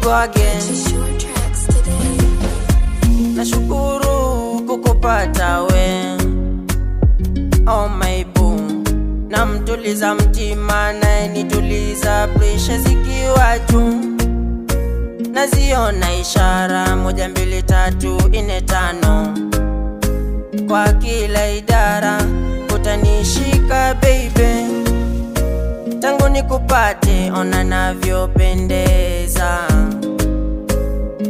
go again. Nashukuru kukupata we, oh my boo. Namtuliza mtima naye nituliza, presha zikiwa juu. Naziona ishara 1, 2, 3, 4, 5 kwa kila idara, utanishika baby. Tangu nikupate ona navyopendeza,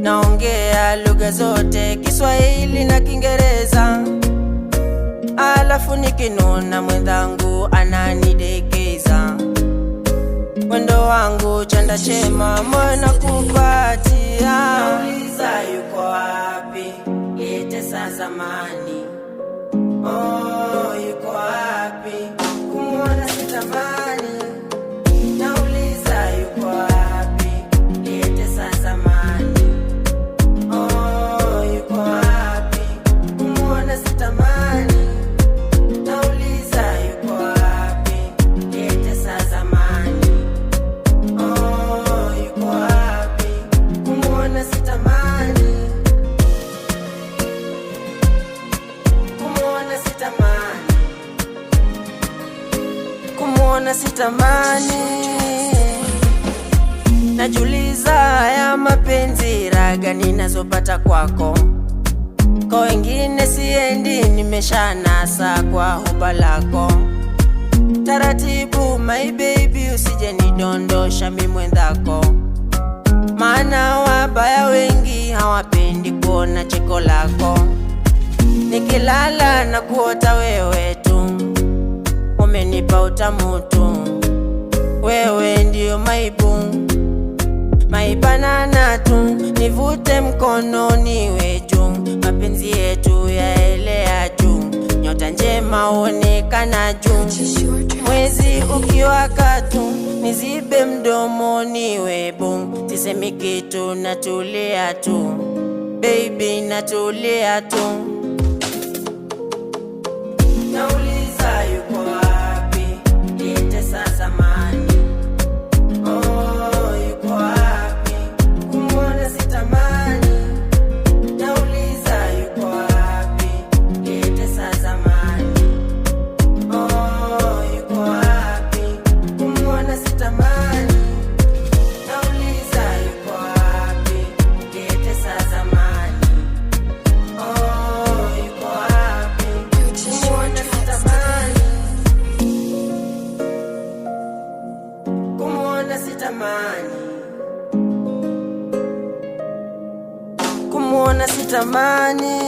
naongea lugha zote, Kiswahili na Kiingereza. Alafu nikinuna mwenzangu ananidekeza, wendo wangu chanda chema moyo nakupatia. Nauliza yuko wapi Litesa zamani, oh yuko wapi, kumuona sitamani. Nauliza yuko wapi Litesa zamani, oh yuko wapi, kumuona sitamani. Nauliza yuko wapi Litesa zamani, oh yuko wapi, kumuona sitamani. Kumuona sitamani, kumuona sitamani. Najuliza ya mapenzi raga ninazopata kwako, kwa wengine siendi, nimeshanasa kwa huba lako. Taratibu my baby, usije nidondosha mimi mwenzako, maana wabaya wengi hawapendi kuona cheko lako. Nikilala na kuota wewe tu, umenipa utamu tu, wewe ndio maibu maibanana tu. Nivute mkono niwe juu, mapenzi yetu yaelea juu, nyota njema uonekana juu. Mwezi ukiwaka tu, nizibe mdomo niwe boom, sisemi kitu natulia tu baby, natulia tu. Nauliza yuko wapi Litesa zamani, oh yuko wapi, kumuona sitamani. Nauliza yuko wapi Litesa zamani, oh yuko wapi, kumuona sitamani. Nauliza yuko wapi Litesa zamani, oh yuko wapi, kumuona sitamani. Kumuona sitamani, kumuona sitamani.